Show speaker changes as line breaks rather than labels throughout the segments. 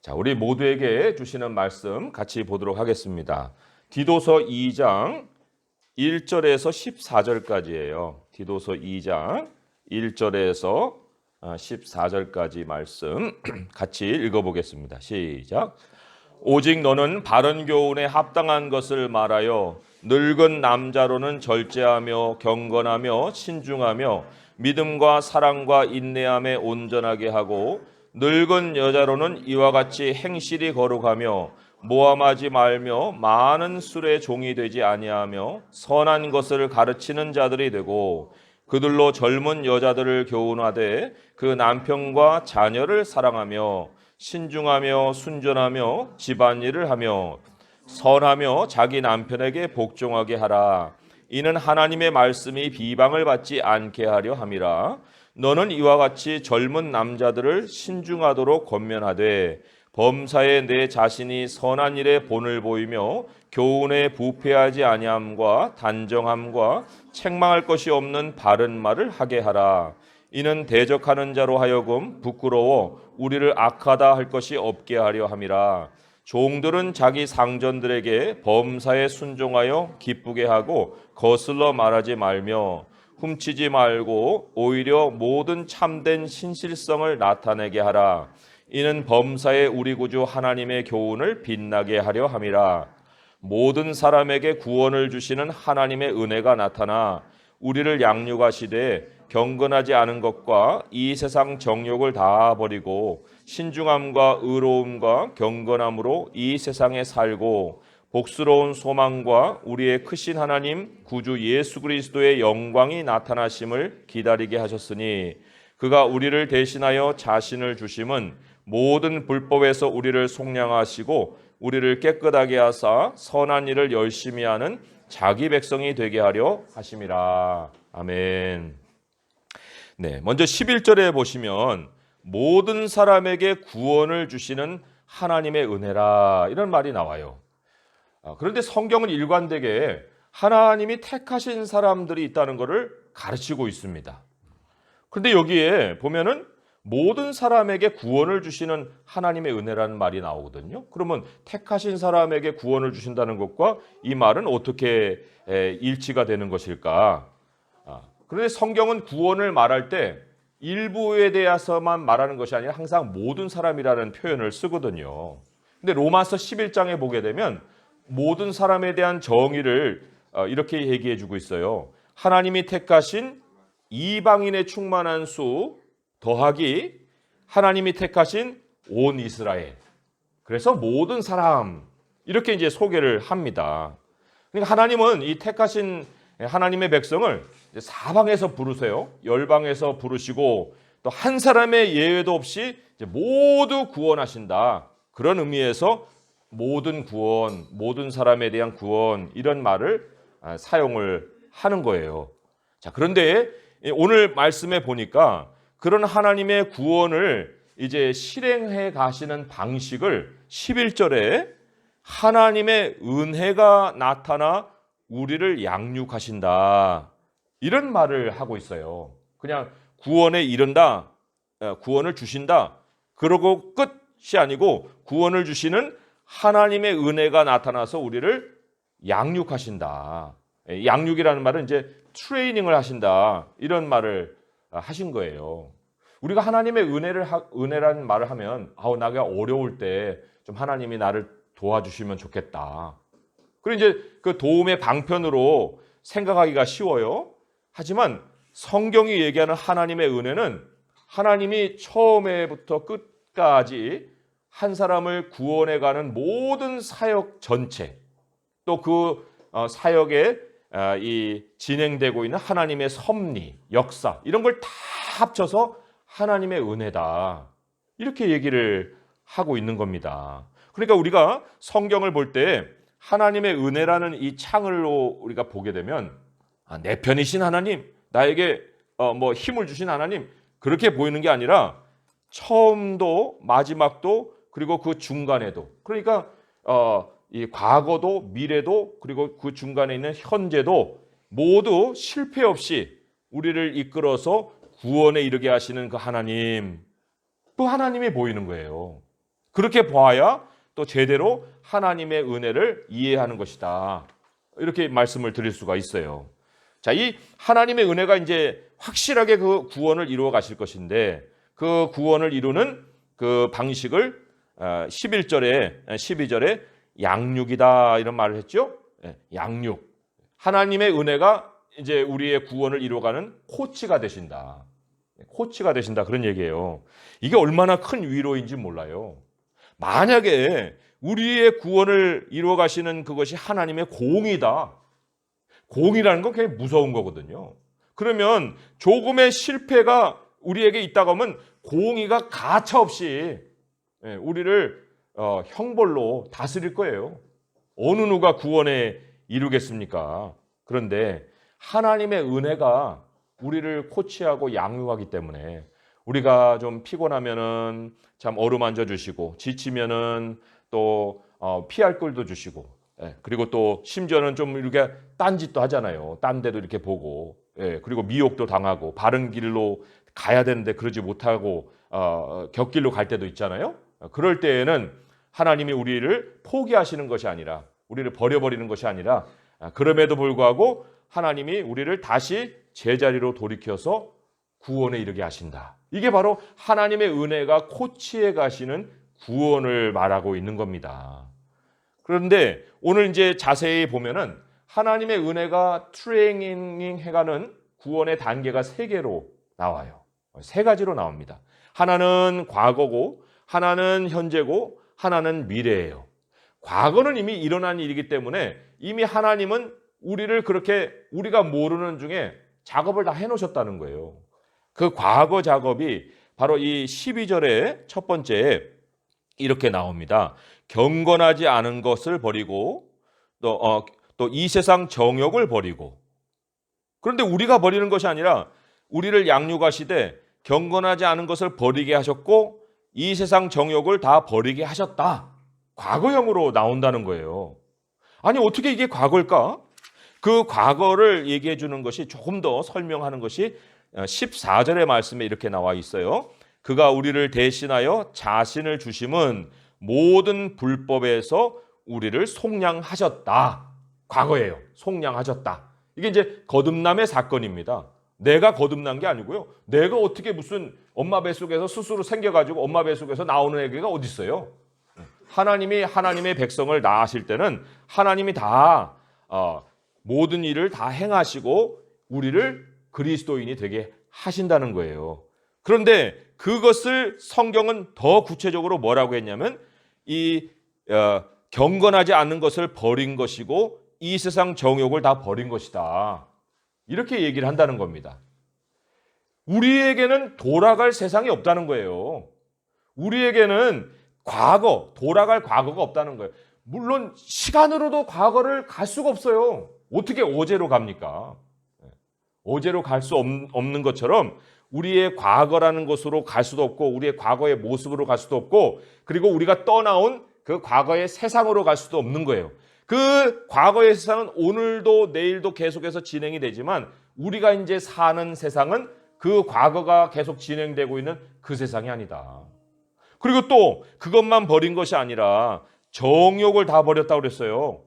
자, 우리 모두에게 주시는 말씀 같이 보도록 하겠습니다. 디도서 2장 1절에서 14절까지예요. 디도서 2장 1절에서 14절까지 말씀 같이 읽어보겠습니다. 시작. 오직 너는 바른 교훈에 합당한 것을 말하여 늙은 남자로는 절제하며 경건하며 신중하며 믿음과 사랑과 인내함에 온전하게 하고 늙은 여자로는 이와 같이 행실이 거룩하며 모함하지 말며 많은 술의 종이 되지 아니하며 선한 것을 가르치는 자들이 되고 그들로 젊은 여자들을 교훈하되 그 남편과 자녀를 사랑하며 신중하며 순전하며 집안일을 하며 선하며 자기 남편에게 복종하게 하라. 이는 하나님의 말씀이 비방을 받지 않게 하려 함이라. 너는 이와 같이 젊은 남자들을 신중하도록 권면하되 범사에 내 자신이 선한 일에 본을 보이며 교훈에 부패하지 아니함과 단정함과 책망할 것이 없는 바른 말을 하게 하라. 이는 대적하는 자로 하여금 부끄러워 우리를 악하다 할 것이 없게 하려 함이라. 종들은 자기 상전들에게 범사에 순종하여 기쁘게 하고 거슬러 말하지 말며 훔치지 말고 오히려 모든 참된 신실성을 나타내게 하라. 이는 범사에 우리 구주 하나님의 교훈을 빛나게 하려 함이라. 모든 사람에게 구원을 주시는 하나님의 은혜가 나타나 우리를 양육하시되 경건하지 않은 것과 이 세상 정욕을 다 버리고 신중함과 의로움과 경건함으로 이 세상에 살고 복스러운 소망과 우리의 크신 하나님 구주 예수 그리스도의 영광이 나타나심을 기다리게 하셨으니 그가 우리를 대신하여 자신을 주심은 모든 불법에서 우리를 속량하시고 우리를 깨끗하게 하사 선한 일을 열심히 하는 자기 백성이 되게 하려 하심이라. 아멘. 네, 먼저 11절에 보시면 모든 사람에게 구원을 주시는 하나님의 은혜라 이런 말이 나와요. 그런데 성경은 일관되게 하나님이 택하신 사람들이 있다는 것을 가르치고 있습니다. 그런데 여기에 보면은 모든 사람에게 구원을 주시는 하나님의 은혜라는 말이 나오거든요. 그러면 택하신 사람에게 구원을 주신다는 것과 이 말은 어떻게 일치가 되는 것일까? 그런데 성경은 구원을 말할 때 일부에 대해서만 말하는 것이 아니라 항상 모든 사람이라는 표현을 쓰거든요. 근데 로마서 11장에 보게 되면 모든 사람에 대한 정의를 이렇게 얘기해 주고 있어요. 하나님이 택하신 이방인의 충만한 수 더하기 하나님이 택하신 온 이스라엘. 그래서 모든 사람 이렇게 이제 소개를 합니다. 그러니까 하나님은 이 택하신 하나님의 백성을 사방에서 부르세요. 열방에서 부르시고 또 한 사람의 예외도 없이 이제 모두 구원하신다. 그런 의미에서 모든 구원, 모든 사람에 대한 구원 이런 말을 사용을 하는 거예요. 자, 그런데 오늘 말씀에 보니까 그런 하나님의 구원을 이제 실행해 가시는 방식을 11절에 하나님의 은혜가 나타나 우리를 양육하신다. 이런 말을 하고 있어요. 그냥 구원에 이른다, 구원을 주신다. 그러고 끝이 아니고 구원을 주시는 하나님의 은혜가 나타나서 우리를 양육하신다. 양육이라는 말은 이제 트레이닝을 하신다. 이런 말을 하신 거예요. 우리가 하나님의 은혜라는 말을 하면 나가 어려울 때 좀 하나님이 나를 도와주시면 좋겠다. 그리고 이제 그 도움의 방편으로 생각하기가 쉬워요. 하지만 성경이 얘기하는 하나님의 은혜는 하나님이 처음에부터 끝까지 한 사람을 구원해가는 모든 사역 전체 또 그 사역에 이 진행되고 있는 하나님의 섭리, 역사 이런 걸 다 합쳐서 하나님의 은혜다. 이렇게 얘기를 하고 있는 겁니다. 그러니까 우리가 성경을 볼 때 하나님의 은혜라는 이 창으로 우리가 보게 되면 내 편이신 하나님, 나에게 힘을 주신 하나님 그렇게 보이는 게 아니라 처음도 마지막도 그리고 그 중간에도 그러니까 이 과거도 미래도 그리고 그 중간에 있는 현재도 모두 실패 없이 우리를 이끌어서 구원에 이르게 하시는 그 하나님, 그 하나님이 보이는 거예요. 그렇게 보아야 또 제대로 하나님의 은혜를 이해하는 것이다. 이렇게 말씀을 드릴 수가 있어요. 자, 이 하나님의 은혜가 이제 확실하게 그 구원을 이루어 가실 것인데 그 구원을 이루는 그 방식을 12절에 양육이다 이런 말을 했죠. 양육. 하나님의 은혜가 이제 우리의 구원을 이루어가는 코치가 되신다. 코치가 되신다 그런 얘기예요. 이게 얼마나 큰 위로인지 몰라요. 만약에 우리의 구원을 이루어 가시는 그것이 하나님의 공이다. 공이라는 건 굉장히 무서운 거거든요. 그러면 조금의 실패가 우리에게 있다고 하면 공의가 가차없이 우리를 형벌로 다스릴 거예요. 어느 누가 구원에 이루겠습니까? 그런데 하나님의 은혜가 우리를 코치하고 양육하기 때문에 우리가 좀 피곤하면은 참 어루만져 주시고 지치면은 또 피할 꿀도 주시고 그리고 또 심지어는 좀 이렇게 딴짓도 하잖아요. 딴 데도 이렇게 보고 그리고 미혹도 당하고 바른 길로 가야 되는데 그러지 못하고 곁길로 갈 때도 있잖아요. 그럴 때에는 하나님이 우리를 포기하시는 것이 아니라 우리를 버려버리는 것이 아니라 그럼에도 불구하고 하나님이 우리를 다시 제자리로 돌이켜서 구원에 이르게 하신다. 이게 바로 하나님의 은혜가 코치해 가시는 구원을 말하고 있는 겁니다. 그런데 오늘 이제 자세히 보면은 하나님의 은혜가 트레이닝 해가는 구원의 단계가 세 개로 나와요. 세 가지로 나옵니다. 하나는 과거고, 하나는 현재고, 하나는 미래예요. 과거는 이미 일어난 일이기 때문에 이미 하나님은 우리를 그렇게 우리가 모르는 중에 작업을 다 해놓으셨다는 거예요. 그 과거 작업이 바로 이 12절의 첫 번째에 이렇게 나옵니다. 경건하지 않은 것을 버리고 또 이 세상 정욕을 버리고. 그런데 우리가 버리는 것이 아니라 우리를 양육하시되 경건하지 않은 것을 버리게 하셨고 이 세상 정욕을 다 버리게 하셨다. 과거형으로 나온다는 거예요. 아니 어떻게 이게 과거일까? 그 과거를 얘기해 주는 것이 조금 더 설명하는 것이 14절의 말씀에 이렇게 나와 있어요. 그가 우리를 대신하여 자신을 주심은 모든 불법에서 우리를 속량하셨다. 과거예요. 속량하셨다. 이게 이제 거듭남의 사건입니다. 내가 거듭난 게 아니고요. 내가 어떻게 무슨 엄마 뱃속에서 스스로 생겨가지고 엄마 뱃속에서 나오는 애가 어디 있어요? 하나님이 하나님의 백성을 낳으실 때는 하나님이 다 모든 일을 다 행하시고 우리를 그리스도인이 되게 하신다는 거예요. 그런데 그것을 성경은 더 구체적으로 뭐라고 했냐면 이 경건하지 않는 것을 버린 것이고 이 세상 정욕을 다 버린 것이다. 이렇게 얘기를 한다는 겁니다. 우리에게는 돌아갈 세상이 없다는 거예요. 우리에게는 돌아갈 과거가 없다는 거예요. 물론 시간으로도 과거를 갈 수가 없어요. 어떻게 어제로 갑니까? 어제로 갈 수 없는 것처럼 우리의 과거라는 곳으로 갈 수도 없고 우리의 과거의 모습으로 갈 수도 없고 그리고 우리가 떠나온 그 과거의 세상으로 갈 수도 없는 거예요. 그 과거의 세상은 오늘도 내일도 계속해서 진행이 되지만 우리가 이제 사는 세상은 그 과거가 계속 진행되고 있는 그 세상이 아니다. 그리고 또 그것만 버린 것이 아니라 정욕을 다 버렸다고 그랬어요.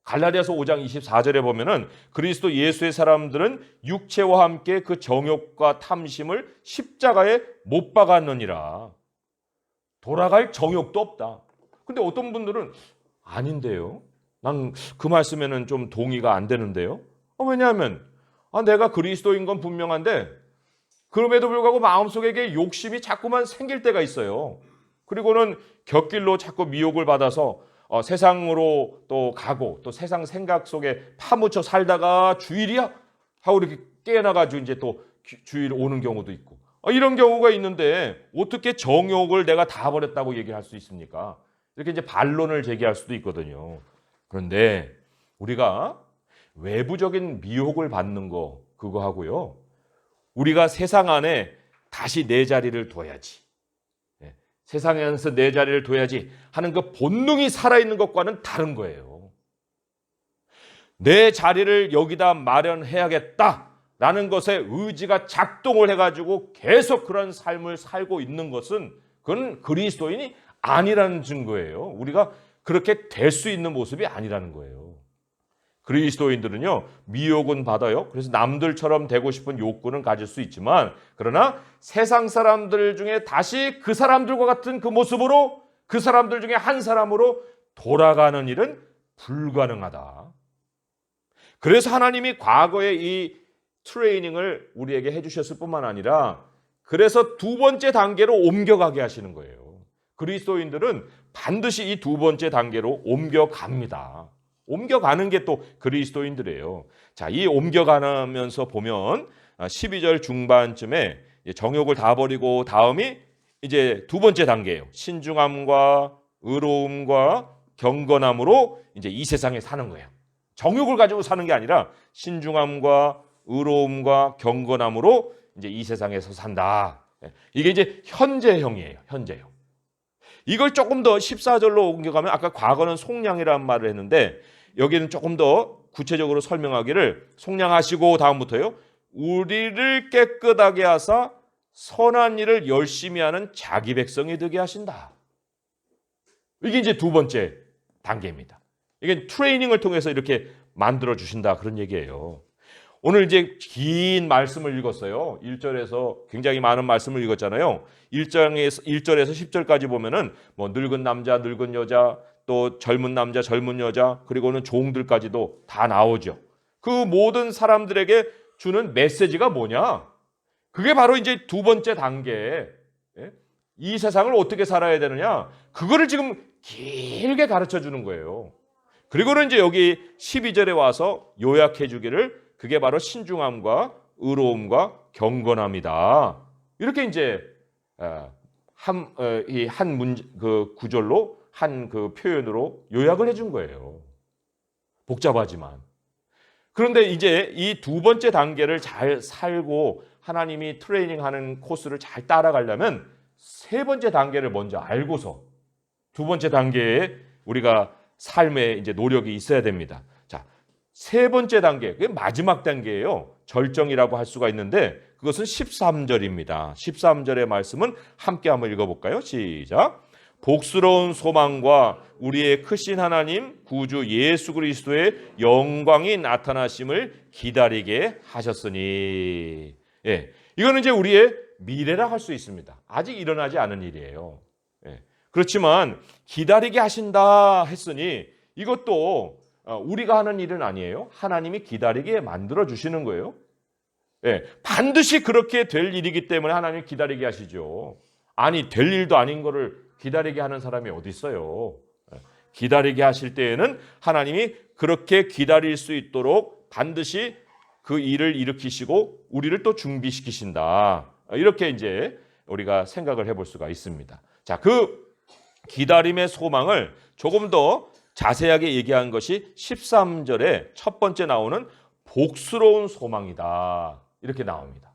갈라디아서 5장 24절에 보면은 그리스도 예수의 사람들은 육체와 함께 그 정욕과 탐심을 십자가에 못 박았느니라. 돌아갈 정욕도 없다. 근데 어떤 분들은 아닌데요. 난 그 말씀에는 좀 동의가 안 되는데요. 왜냐하면 내가 그리스도인 건 분명한데 그럼에도 불구하고 마음속에 욕심이 자꾸만 생길 때가 있어요. 그리고는 곁길로 자꾸 미혹을 받아서 세상으로 또 가고 또 세상 생각 속에 파묻혀 살다가 주일이야 하고 이렇게 깨어나가지고 이제 또 주일 오는 경우도 있고 이런 경우가 있는데 어떻게 정욕을 내가 다 버렸다고 얘기할 수 있습니까? 이렇게 이제 반론을 제기할 수도 있거든요. 그런데 우리가 외부적인 미혹을 받는 거 그거 하고요. 우리가 세상 안에 다시 내 자리를 둬야지. 세상에서 내 자리를 둬야지 하는 그 본능이 살아있는 것과는 다른 거예요. 내 자리를 여기다 마련해야겠다라는 것에 의지가 작동을 해가지고 계속 그런 삶을 살고 있는 것은 그건 그리스도인이 아니라는 증거예요. 우리가 그렇게 될 수 있는 모습이 아니라는 거예요. 그리스도인들은요, 미혹은 받아요. 그래서 남들처럼 되고 싶은 욕구는 가질 수 있지만, 그러나 세상 사람들 중에 다시 그 사람들과 같은 그 모습으로, 그 사람들 중에 한 사람으로 돌아가는 일은 불가능하다. 그래서 하나님이 과거에 이 트레이닝을 우리에게 해주셨을 뿐만 아니라, 그래서 두 번째 단계로 옮겨가게 하시는 거예요. 그리스도인들은 반드시 이 두 번째 단계로 옮겨갑니다. 옮겨가는 게 또 그리스도인들이에요. 자, 이 옮겨가면서 보면 12절 중반쯤에 정욕을 다 버리고 다음이 이제 두 번째 단계예요. 신중함과 의로움과 경건함으로 이제 이 세상에 사는 거예요. 정욕을 가지고 사는 게 아니라 신중함과 의로움과 경건함으로 이제 이 세상에서 산다. 이게 이제 현재형이에요. 현재형. 이걸 조금 더 14절로 옮겨가면 아까 과거는 속량이라는 말을 했는데 여기는 조금 더 구체적으로 설명하기를 속량하시고 다음부터요. 우리를 깨끗하게 하사 선한 일을 열심히 하는 자기 백성이 되게 하신다. 이게 이제 두 번째 단계입니다. 이게 트레이닝을 통해서 이렇게 만들어 주신다 그런 얘기예요. 오늘 이제 긴 말씀을 읽었어요. 1절에서 굉장히 많은 말씀을 읽었잖아요. 1절에서 10절까지 보면은 뭐 늙은 남자, 늙은 여자, 또 젊은 남자, 젊은 여자, 그리고는 종들까지도 다 나오죠. 그 모든 사람들에게 주는 메시지가 뭐냐? 그게 바로 이제 두 번째 단계. 이 세상을 어떻게 살아야 되느냐? 그거를 지금 길게 가르쳐 주는 거예요. 그리고는 이제 여기 12절에 와서 요약해 주기를 그게 바로 신중함과 의로움과 경건함이다. 이렇게 이제 그 구절로 한 그 표현으로 요약을 해준 거예요. 복잡하지만. 그런데 이제 이 두 번째 단계를 잘 살고 하나님이 트레이닝하는 코스를 잘 따라가려면 세 번째 단계를 먼저 알고서 두 번째 단계에 우리가 삶에 이제 노력이 있어야 됩니다. 자, 세 번째 단계, 그게 마지막 단계예요. 절정이라고 할 수가 있는데 그것은 13절입니다. 13절의 말씀은 함께 한번 읽어볼까요? 시작. 복스러운 소망과 우리의 크신 하나님 구주 예수 그리스도의 영광이 나타나심을 기다리게 하셨으니. 예, 이거는 이제 우리의 미래라 할 수 있습니다. 아직 일어나지 않은 일이에요. 예, 그렇지만 기다리게 하신다 했으니 이것도 우리가 하는 일은 아니에요. 하나님이 기다리게 만들어 주시는 거예요. 예, 반드시 그렇게 될 일이기 때문에 하나님이 기다리게 하시죠. 아니 될 일도 아닌 거를 기다리게 하는 사람이 어디 있어요. 예, 기다리게 하실 때에는 하나님이 그렇게 기다릴 수 있도록 반드시 그 일을 일으키시고 우리를 또 준비시키신다. 이렇게 이제 우리가 생각을 해볼 수가 있습니다. 자, 그 기다림의 소망을 조금 더 자세하게 얘기한 것이 13절에 첫 번째 나오는 복스러운 소망이다. 이렇게 나옵니다.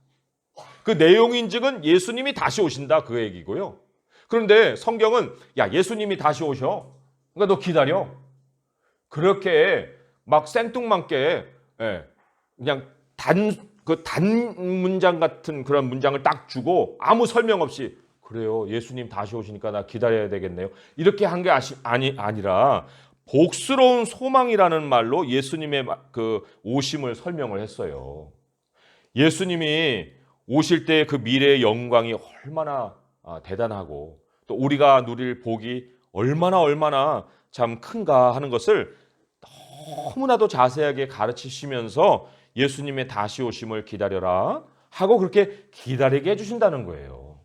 그 내용인즉은 예수님이 다시 오신다 그 얘기고요. 그런데 성경은 야 예수님이 다시 오셔. 그러니까 너 기다려. 그렇게 막 생뚱맞게 그냥 단 문장 같은 그런 문장을 딱 주고 아무 설명 없이 그래요. 예수님 다시 오시니까 나 기다려야 되겠네요. 이렇게 한 게 아니라 복스러운 소망이라는 말로 예수님의 그 오심을 설명을 했어요. 예수님이 오실 때 그 미래의 영광이 얼마나 대단하고 또 우리가 누릴 복이 얼마나 참 큰가 하는 것을 너무나도 자세하게 가르치시면서 예수님의 다시 오심을 기다려라 하고 그렇게 기다리게 해주신다는 거예요.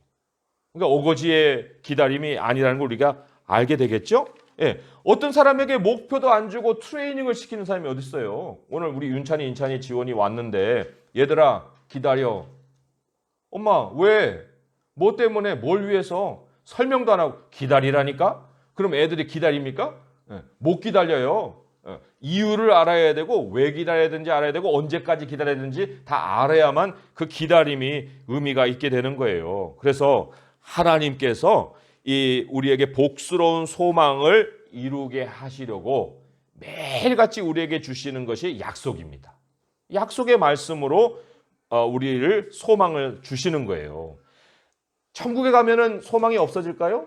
그러니까 오거지의 기다림이 아니라는 걸 우리가 알게 되겠죠? 예, 어떤 사람에게 목표도 안 주고 트레이닝을 시키는 사람이 어디 있어요? 오늘 우리 윤찬이, 인찬이, 지원이 왔는데 얘들아 기다려. 엄마 왜? 뭐 때문에? 뭘 위해서? 설명도 안 하고 기다리라니까? 그럼 애들이 기다립니까? 예, 못 기다려요. 이유를 알아야 되고 왜 기다려야 되는지 알아야 되고 언제까지 기다려야 되는지 다 알아야만 그 기다림이 의미가 있게 되는 거예요. 그래서 하나님께서 이 우리에게 복스러운 소망을 이루게 하시려고 매일같이 우리에게 주시는 것이 약속입니다. 약속의 말씀으로 우리를 소망을 주시는 거예요. 천국에 가면은 소망이 없어질까요?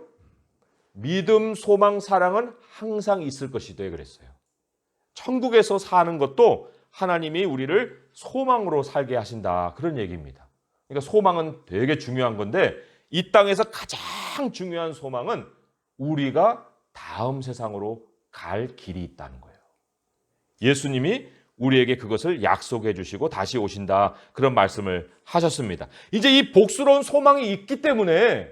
믿음, 소망, 사랑은 항상 있을 것이다 그랬어요. 천국에서 사는 것도 하나님이 우리를 소망으로 살게 하신다. 그런 얘기입니다. 그러니까 소망은 되게 중요한 건데 이 땅에서 가장 중요한 소망은 우리가 다음 세상으로 갈 길이 있다는 거예요. 예수님이 우리에게 그것을 약속해 주시고 다시 오신다. 그런 말씀을 하셨습니다. 이제 이 복스러운 소망이 있기 때문에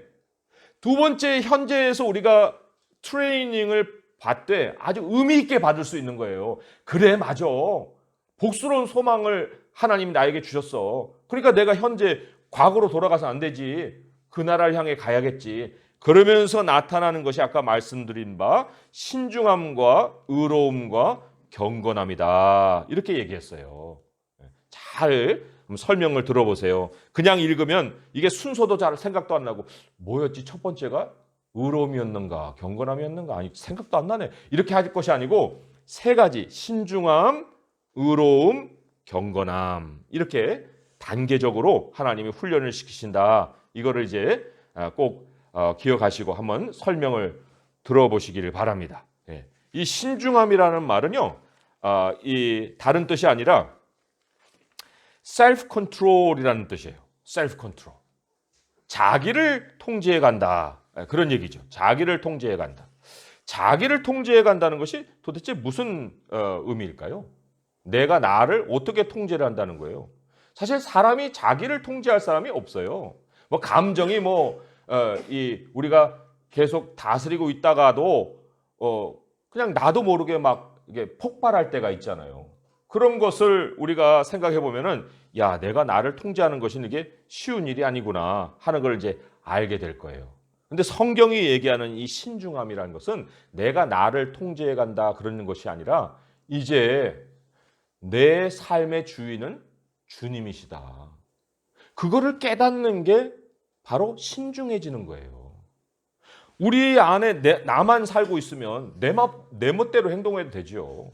두 번째 현재에서 우리가 트레이닝을 받되 아주 의미 있게 받을 수 있는 거예요. 그래, 맞아. 복스러운 소망을 하나님이 나에게 주셨어. 그러니까 내가 현재 과거로 돌아가서 안 되지. 그 나라를 향해 가야겠지. 그러면서 나타나는 것이 아까 말씀드린 바 신중함과 의로움과 경건함이다. 이렇게 얘기했어요. 잘 설명을 들어보세요. 그냥 읽으면 이게 순서도 잘 생각도 안 나고 뭐였지? 첫 번째가 의로움이었는가? 경건함이었는가? 아니 생각도 안 나네. 이렇게 할 것이 아니고 세 가지 신중함, 의로움, 경건함 이렇게 단계적으로 하나님이 훈련을 시키신다. 이거를 이제 꼭 기억하시고 한번 설명을 들어보시기를 바랍니다. 이 신중함이라는 말은요, 이 다른 뜻이 아니라 self control이라는 뜻이에요. self control. 자기를 통제해 간다. 그런 얘기죠. 자기를 통제해 간다. 자기를 통제해 간다는 것이 도대체 무슨 의미일까요? 내가 나를 어떻게 통제를 한다는 거예요? 사실 사람이 자기를 통제할 사람이 없어요. 뭐 감정이 우리가 계속 다스리고 있다가도 그냥 나도 모르게 막 이게 폭발할 때가 있잖아요. 그런 것을 우리가 생각해 보면은 야, 내가 나를 통제하는 것이 이게 쉬운 일이 아니구나 하는 걸 이제 알게 될 거예요. 근데 성경이 얘기하는 이 신중함이라는 것은 내가 나를 통제해 간다 그러는 것이 아니라 이제 내 삶의 주인은 주님이시다. 그거를 깨닫는 게 바로 신중해지는 거예요. 우리 안에 나만 살고 있으면 내 멋대로 행동해도 되죠.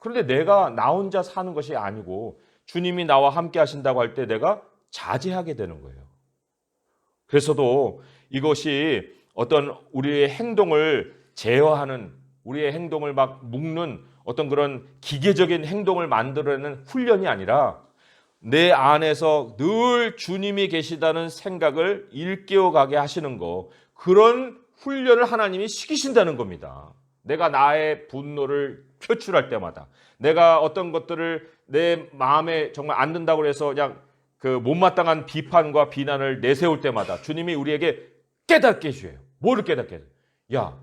그런데 내가 나 혼자 사는 것이 아니고 주님이 나와 함께 하신다고 할 때 내가 자제하게 되는 거예요. 그래서도 이것이 어떤 우리의 행동을 제어하는, 우리의 행동을 막 묶는 어떤 그런 기계적인 행동을 만들어내는 훈련이 아니라 내 안에서 늘 주님이 계시다는 생각을 일깨워가게 하시는 거, 그런 훈련을 하나님이 시키신다는 겁니다. 내가 나의 분노를 표출할 때마다, 내가 어떤 것들을 내 마음에 정말 안 든다고 해서 그냥 그 못마땅한 비판과 비난을 내세울 때마다 주님이 우리에게 깨닫게 해주세요. 뭐를 깨닫게 해줘요? 야,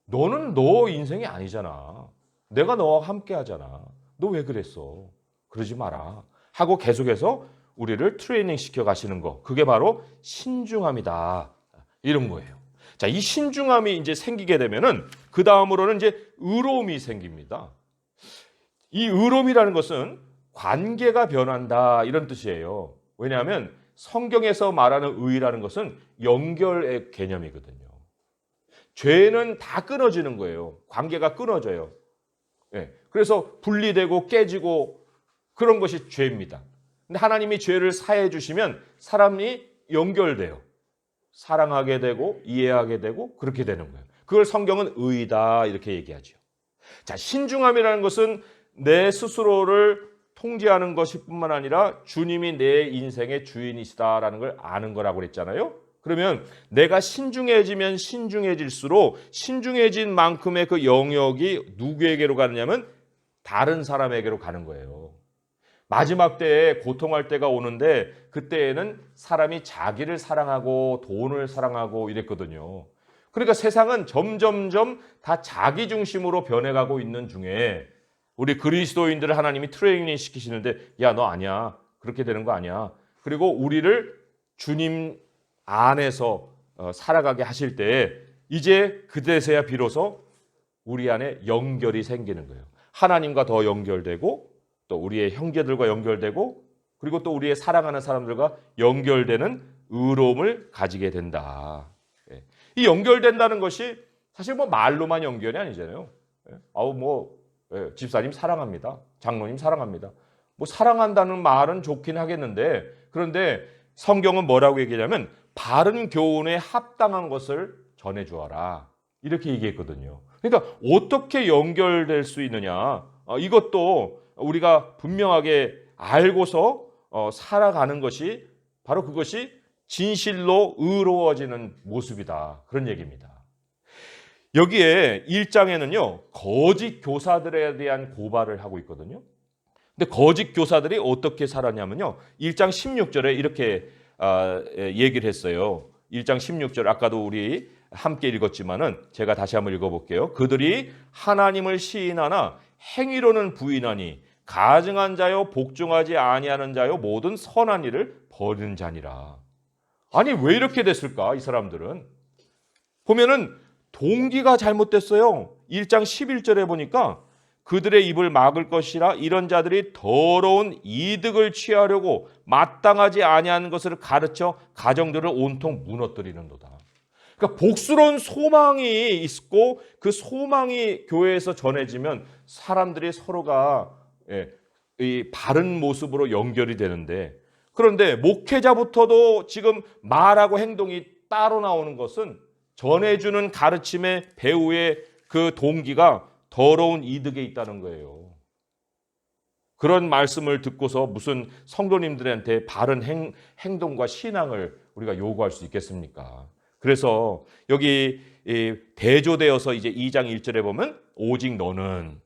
너는 너 인생이 아니잖아. 내가 너와 함께 하잖아. 너 왜 그랬어? 그러지 마라. 하고 계속해서 우리를 트레이닝 시켜 가시는 거. 그게 바로 신중함이다. 이런 거예요. 자, 이 신중함이 이제 생기게 되면은 그 다음으로는 이제 의로움이 생깁니다. 이 의로움이라는 것은 관계가 변한다 이런 뜻이에요. 왜냐하면 성경에서 말하는 의라는 것은 연결의 개념이거든요. 죄는 다 끊어지는 거예요. 관계가 끊어져요. 그래서 분리되고 깨지고 그런 것이 죄입니다. 근데 하나님이 죄를 사해 주시면 사람이 연결돼요. 사랑하게 되고 이해하게 되고 그렇게 되는 거예요. 그걸 성경은 의다 이렇게 얘기하죠. 자, 신중함이라는 것은 내 스스로를 통제하는 것일 뿐만 아니라 주님이 내 인생의 주인이시다라는 걸 아는 거라고 그랬잖아요. 그러면 내가 신중해지면 신중해질수록 신중해진 만큼의 그 영역이 누구에게로 가느냐면 다른 사람에게로 가는 거예요. 마지막 때에 고통할 때가 오는데 그때에는 사람이 자기를 사랑하고 돈을 사랑하고 이랬거든요. 그러니까 세상은 점점점 다 자기 중심으로 변해가고 있는 중에 우리 그리스도인들을 하나님이 트레이닝 시키시는데 야, 너 아니야. 그렇게 되는 거 아니야. 그리고 우리를 주님 안에서 살아가게 하실 때 이제 그때서야 비로소 우리 안에 연결이 생기는 거예요. 하나님과 더 연결되고 또 우리의 형제들과 연결되고 그리고 또 우리의 사랑하는 사람들과 연결되는 의로움을 가지게 된다. 이 연결된다는 것이 사실 뭐 말로만 연결이 아니잖아요. 집사님 사랑합니다. 장로님 사랑합니다. 뭐 사랑한다는 말은 좋긴 하겠는데 그런데 성경은 뭐라고 얘기하냐면 바른 교훈에 합당한 것을 전해주어라. 이렇게 얘기했거든요. 그러니까 어떻게 연결될 수 있느냐? 이것도 우리가 분명하게 알고서 살아가는 것이 바로 그것이 진실로 의로워지는 모습이다. 그런 얘기입니다. 여기에 1장에는요. 거짓 교사들에 대한 고발을 하고 있거든요. 근데 거짓 교사들이 어떻게 살았냐면요. 1장 16절에 이렇게 얘기를 했어요. 1장 16절 아까도 우리 함께 읽었지만은 제가 다시 한번 읽어볼게요. 그들이 하나님을 시인하나 행위로는 부인하니 가증한 자요 복종하지 아니하는 자요 모든 선한 일을 버리는 자니라. 아니 왜 이렇게 됐을까? 이 사람들은 보면은 동기가 잘못됐어요. 1장 11절에 보니까 그들의 입을 막을 것이라 이런 자들이 더러운 이득을 취하려고 마땅하지 아니하는 것을 가르쳐 가정들을 온통 무너뜨리는도다. 그러니까 복스러운 소망이 있고 그 소망이 교회에서 전해지면 사람들이 서로가 이 바른 모습으로 연결이 되는데, 그런데 목회자부터도 지금 말하고 행동이 따로 나오는 것은 전해주는 가르침의 배우의 그 동기가 더러운 이득에 있다는 거예요. 그런 말씀을 듣고서 무슨 성도님들한테 바른 행동과 신앙을 우리가 요구할 수 있겠습니까? 그래서 여기 대조되어서 이제 2장 1절에 보면 오직 너는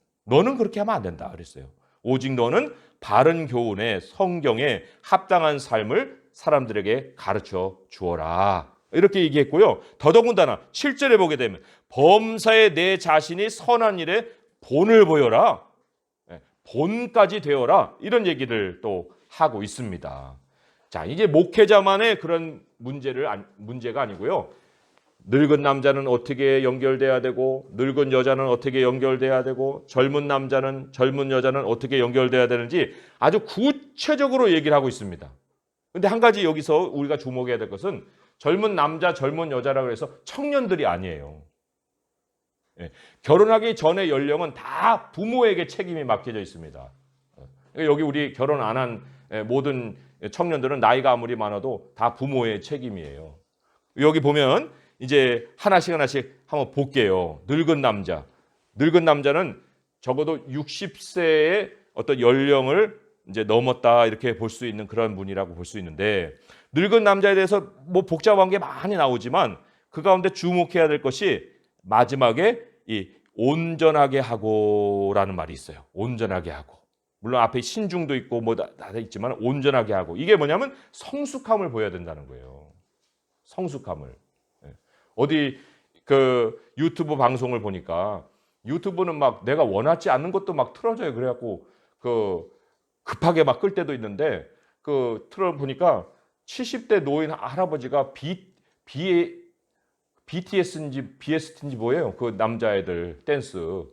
그렇게 하면 안 된다 그랬어요. 오직 너는 바른 교훈에 성경에 합당한 삶을 사람들에게 가르쳐 주어라. 이렇게 얘기했고요. 더더군다나 7절에 보게 되면 범사에 내 자신이 선한 일에 본을 보여라. 본까지 되어라. 이런 얘기를 또 하고 있습니다. 자, 이게 목회자만의 그런 문제가 아니고요. 늙은 남자는 어떻게 연결돼야 되고 늙은 여자는 어떻게 연결돼야 되고 젊은 여자는 어떻게 연결돼야 되는지 아주 구체적으로 얘기를 하고 있습니다. 근데 한 가지 여기서 우리가 주목해야 될 것은 젊은 남자, 젊은 여자라고 해서 청년들이 아니에요. 결혼하기 전의 연령은 다 부모에게 책임이 맡겨져 있습니다. 여기 우리 결혼 안 한 모든 청년들은 나이가 아무리 많아도 다 부모의 책임이에요. 여기 보면 이제 하나씩 한번 볼게요. 늙은 남자는 적어도 60세의 어떤 연령을 이제 넘었다 이렇게 볼 수 있는 그런 분이라고 볼 수 있는데, 늙은 남자에 대해서 뭐 복잡한 게 많이 나오지만 그 가운데 주목해야 될 것이 마지막에 이 온전하게 하고라는 말이 있어요. 온전하게 하고. 물론 앞에 신중도 있고 뭐 다 있지만 온전하게 하고. 이게 뭐냐면 성숙함을 보여야 된다는 거예요. 성숙함을. 어디 그 유튜브 방송을 보니까 유튜브는 막 내가 원하지 않는 것도 막 틀어줘요. 그래갖고 그 급하게 막 끌 때도 있는데 그 틀어 보니까 70대 노인 할아버지가 BTS인지 BST인지 뭐예요? 그 남자애들 댄스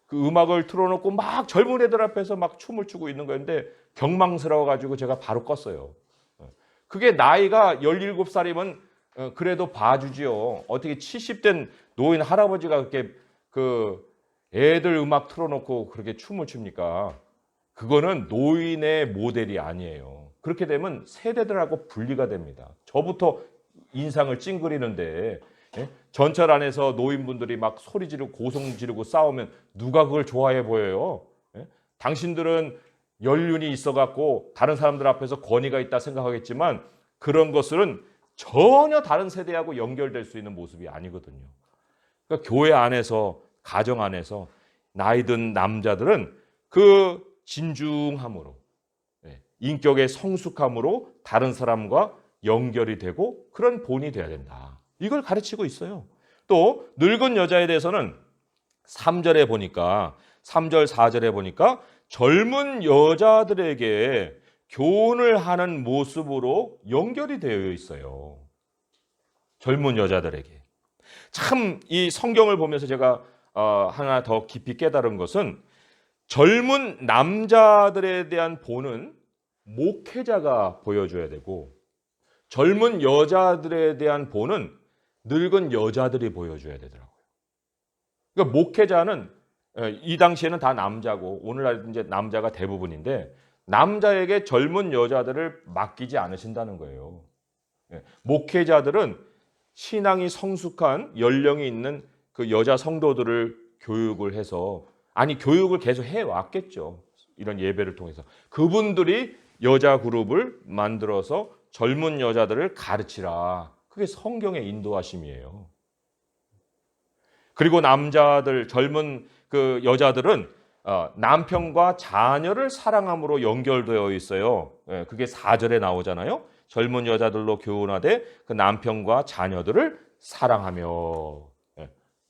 그 음악을 틀어놓고 막 젊은 애들 앞에서 막 춤을 추고 있는 거였는데 경망스러워가지고 제가 바로 껐어요. 그게 나이가 17살이면 그래도 봐주지요. 어떻게 70대 노인 할아버지가 그렇게 그 애들 음악 틀어놓고 그렇게 춤을 춥니까? 그거는 노인의 모델이 아니에요. 그렇게 되면 세대들하고 분리가 됩니다. 저부터 인상을 찡그리는데 전철 안에서 노인분들이 막 소리 지르고 고성 지르고 싸우면 누가 그걸 좋아해 보여요? 당신들은 연륜이 있어갖고 다른 사람들 앞에서 권위가 있다 생각하겠지만 그런 것은 전혀 다른 세대하고 연결될 수 있는 모습이 아니거든요. 그러니까 교회 안에서 가정 안에서 나이 든 남자들은 그 진중함으로 인격의 성숙함으로 다른 사람과 연결이 되고 그런 본이 돼야 된다. 이걸 가르치고 있어요. 또 늙은 여자에 대해서는 3절에 보니까 3절 4절에 보니까 젊은 여자들에게 교훈을 하는 모습으로 연결이 되어 있어요. 젊은 여자들에게. 참 이 성경을 보면서 제가 하나 더 깊이 깨달은 것은 젊은 남자들에 대한 본은 목회자가 보여줘야 되고 젊은 여자들에 대한 본은 늙은 여자들이 보여줘야 되더라고요. 그러니까 목회자는 이 당시에는 다 남자고 오늘날 이제 남자가 대부분인데 남자에게 젊은 여자들을 맡기지 않으신다는 거예요. 목회자들은 신앙이 성숙한 연령이 있는 그 여자 성도들을 교육을 해서 교육을 계속 해왔겠죠. 이런 예배를 통해서 그분들이 여자 그룹을 만들어서 젊은 여자들을 가르치라. 그게 성경의 인도하심이에요. 그리고 남자들 젊은 그 여자들은 남편과 자녀를 사랑함으로 연결되어 있어요. 그게 4절에 나오잖아요. 젊은 여자들로 교훈하되 그 남편과 자녀들을 사랑하며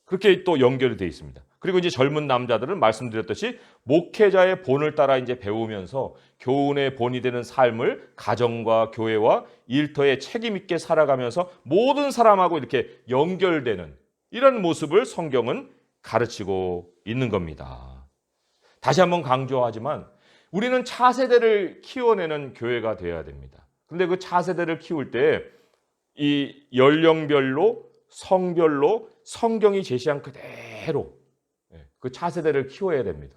그렇게 또 연결이 되어 있습니다. 그리고 이제 젊은 남자들은 말씀드렸듯이 목회자의 본을 따라 이제 배우면서 교훈의 본이 되는 삶을 가정과 교회와 일터에 책임 있게 살아가면서 모든 사람하고 이렇게 연결되는 이런 모습을 성경은 가르치고 있는 겁니다. 다시 한번 강조하지만 우리는 차세대를 키워내는 교회가 되어야 됩니다. 그런데 그 차세대를 키울 때 이 연령별로 성별로 성경이 제시한 그대로 그 차세대를 키워야 됩니다.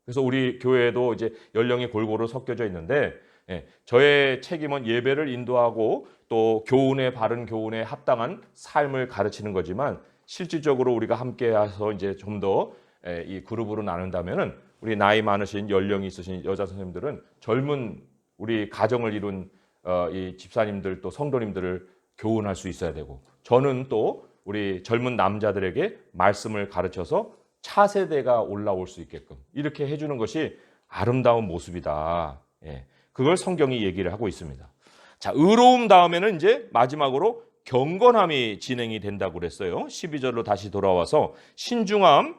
그래서 우리 교회에도 이제 연령이 골고루 섞여져 있는데 저의 책임은 예배를 인도하고 또 교훈에 바른 교훈에 합당한 삶을 가르치는 거지만 실질적으로 우리가 함께해서 이제 좀 더 이 그룹으로 나눈다면은 우리 나이 많으신 연령이 있으신 여자 선생님들은 젊은 우리 가정을 이룬 이 집사님들 또 성도님들을 교훈할 수 있어야 되고 저는 또 우리 젊은 남자들에게 말씀을 가르쳐서 차세대가 올라올 수 있게끔 이렇게 해주는 것이 아름다운 모습이다. 그걸 성경이 얘기를 하고 있습니다. 자, 의로움 다음에는 이제 마지막으로 경건함이 진행이 된다고 그랬어요. 12절로 다시 돌아와서 신중함,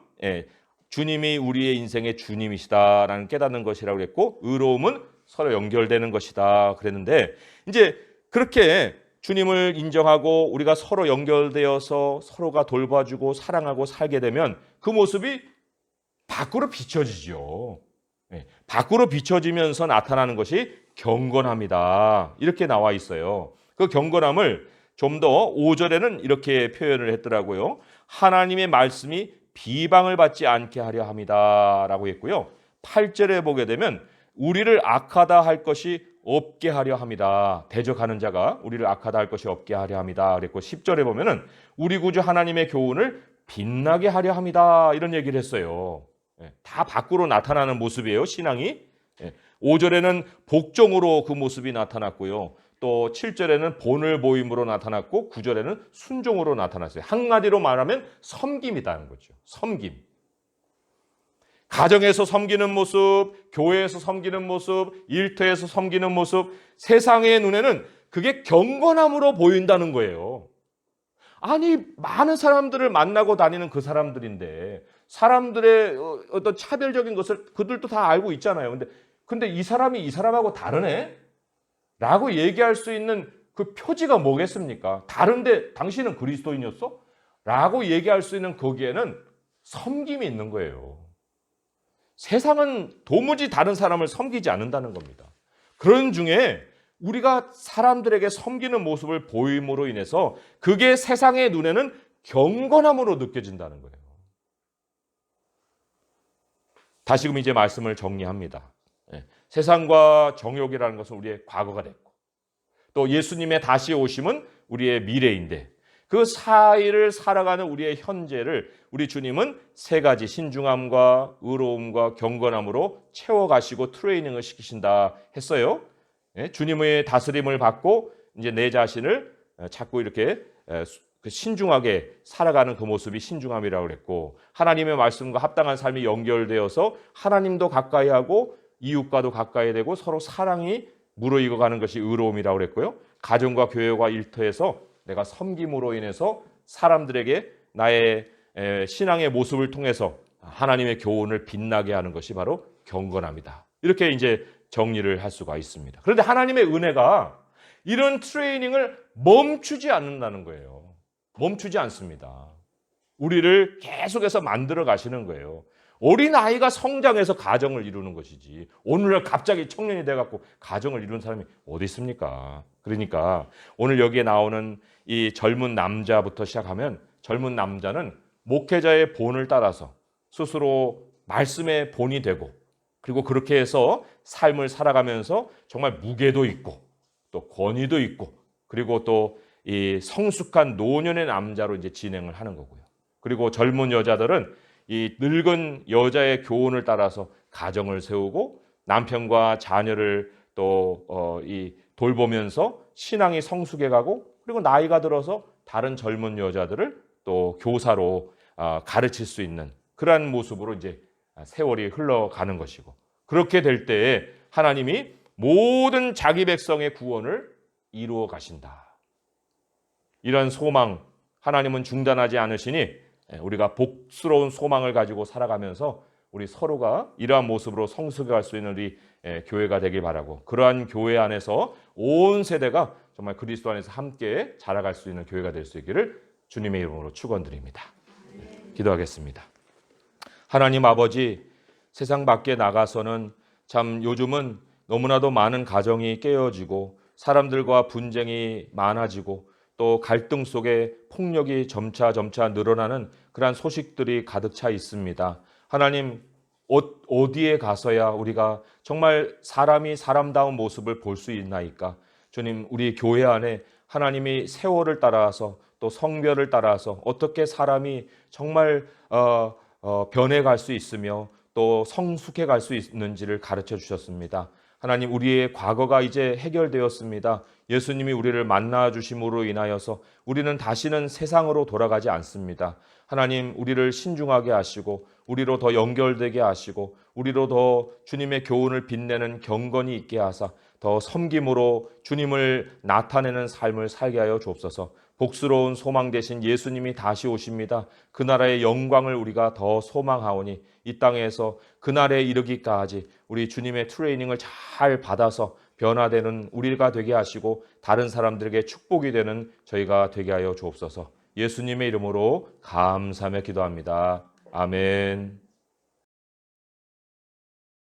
주님이 우리의 인생의 주님이시다라는 깨닫는 것이라고 그랬고 의로움은 서로 연결되는 것이다 그랬는데 이제 그렇게 주님을 인정하고 우리가 서로 연결되어서 서로가 돌봐주고 사랑하고 살게 되면 그 모습이 밖으로 비춰지죠. 밖으로 비춰지면서 나타나는 것이 경건함이다. 이렇게 나와 있어요. 그 경건함을 좀 더 5절에는 이렇게 표현을 했더라고요. 하나님의 말씀이 비방을 받지 않게 하려 합니다. 라고 했고요. 8절에 보게 되면 우리를 악하다 할 것이 없게 하려 합니다. 대적하는 자가 우리를 악하다 할 것이 없게 하려 합니다. 그랬고 10절에 보면은 우리 구주 하나님의 교훈을 빛나게 하려 합니다. 이런 얘기를 했어요. 다 밖으로 나타나는 모습이에요. 신앙이. 5절에는 복종으로 그 모습이 나타났고요. 또 7절에는 본을 보임으로 나타났고 9절에는 순종으로 나타났어요. 한마디로 말하면 섬김이라는 거죠. 섬김. 가정에서 섬기는 모습, 교회에서 섬기는 모습, 일터에서 섬기는 모습, 세상의 눈에는 그게 경건함으로 보인다는 거예요. 아니, 많은 사람들을 만나고 다니는 그 사람들인데 사람들의 어떤 차별적인 것을 그들도 다 알고 있잖아요. 근데 이 사람이 이 사람하고 다르네? 라고 얘기할 수 있는 그 표지가 뭐겠습니까? 다른데 당신은 그리스도인이었어? 라고 얘기할 수 있는 거기에는 섬김이 있는 거예요. 세상은 도무지 다른 사람을 섬기지 않는다는 겁니다. 그런 중에 우리가 사람들에게 섬기는 모습을 보임으로 인해서 그게 세상의 눈에는 경건함으로 느껴진다는 거예요. 다시금 이제 말씀을 정리합니다. 세상과 정욕이라는 것은 우리의 과거가 됐고 또 예수님의 다시 오심은 우리의 미래인데 그 사이를 살아가는 우리의 현재를 우리 주님은 세 가지 신중함과 의로움과 경건함으로 채워가시고 트레이닝을 시키신다 했어요. 주님의 다스림을 받고 이제 내 자신을 자꾸 이렇게 신중하게 살아가는 그 모습이 신중함이라고 그랬고 하나님의 말씀과 합당한 삶이 연결되어서 하나님도 가까이 하고 이웃과도 가까이 되고 서로 사랑이 무르익어가는 것이 의로움이라고 그랬고요. 가정과 교회와 일터에서 내가 섬김으로 인해서 사람들에게 나의 신앙의 모습을 통해서 하나님의 교훈을 빛나게 하는 것이 바로 경건함이다. 이렇게 이제 정리를 할 수가 있습니다. 그런데 하나님의 은혜가 이런 트레이닝을 멈추지 않는다는 거예요. 멈추지 않습니다. 우리를 계속해서 만들어 가시는 거예요. 어린아이가 성장해서 가정을 이루는 것이지 오늘날 갑자기 청년이 돼갖고 가정을 이루는 사람이 어디 있습니까? 그러니까 오늘 여기에 나오는 이 젊은 남자부터 시작하면 젊은 남자는 목회자의 본을 따라서 스스로 말씀의 본이 되고 그리고 그렇게 해서 삶을 살아가면서 정말 무게도 있고 또 권위도 있고 그리고 또 이 성숙한 노년의 남자로 이제 진행을 하는 거고요. 그리고 젊은 여자들은 이 늙은 여자의 교훈을 따라서 가정을 세우고 남편과 자녀를 또 돌보면서 신앙이 성숙해 가고, 그리고 나이가 들어서 다른 젊은 여자들을 또 교사로 가르칠 수 있는 그러한 모습으로 이제 세월이 흘러가는 것이고, 그렇게 될 때에 하나님이 모든 자기 백성의 구원을 이루어 가신다. 이런 소망 하나님은 중단하지 않으시니 우리가 복스러운 소망을 가지고 살아가면서 우리 서로가 이러한 모습으로 성숙해갈 수 있는 우리 교회가 되길 바라고, 그러한 교회 안에서 온 세대가 정말 그리스도 안에서 함께 자라갈 수 있는 교회가 될 수 있기를 주님의 이름으로 축원드립니다. 기도하겠습니다. 하나님 아버지, 세상 밖에 나가서는 참 요즘은 너무나도 많은 가정이 깨어지고 사람들과 분쟁이 많아지고 또 갈등 속에 폭력이 점차 늘어나는 그러한 소식들이 가득 차 있습니다. 하나님, 어디에 가서야 우리가 정말 사람이 사람다운 모습을 볼 수 있나이까? 주님, 우리 교회 안에 하나님이 세월을 따라서 또 성별을 따라서 어떻게 사람이 정말 변해갈 수 있으며 또 성숙해 갈 수 있는지를 가르쳐 주셨습니다. 하나님, 우리의 과거가 이제 해결되었습니다. 예수님이 우리를 만나 주심으로 인하여서 우리는 다시는 세상으로 돌아가지 않습니다. 하나님, 우리를 신중하게 하시고 우리로 더 연결되게 하시고 우리로 더 주님의 교훈을 빛내는 경건이 있게 하사 더 섬김으로 주님을 나타내는 삶을 살게 하여 주옵소서. 복스러운 소망 되신 예수님이 다시 오십니다. 그 나라의 영광을 우리가 더 소망하오니 이 땅에서 그날에 이르기까지 우리 주님의 트레이닝을 잘 받아서 변화되는 우리가 되게 하시고 다른 사람들에게 축복이 되는 저희가 되게 하여 주옵소서. 예수님의 이름으로 감사하며 기도합니다. 아멘.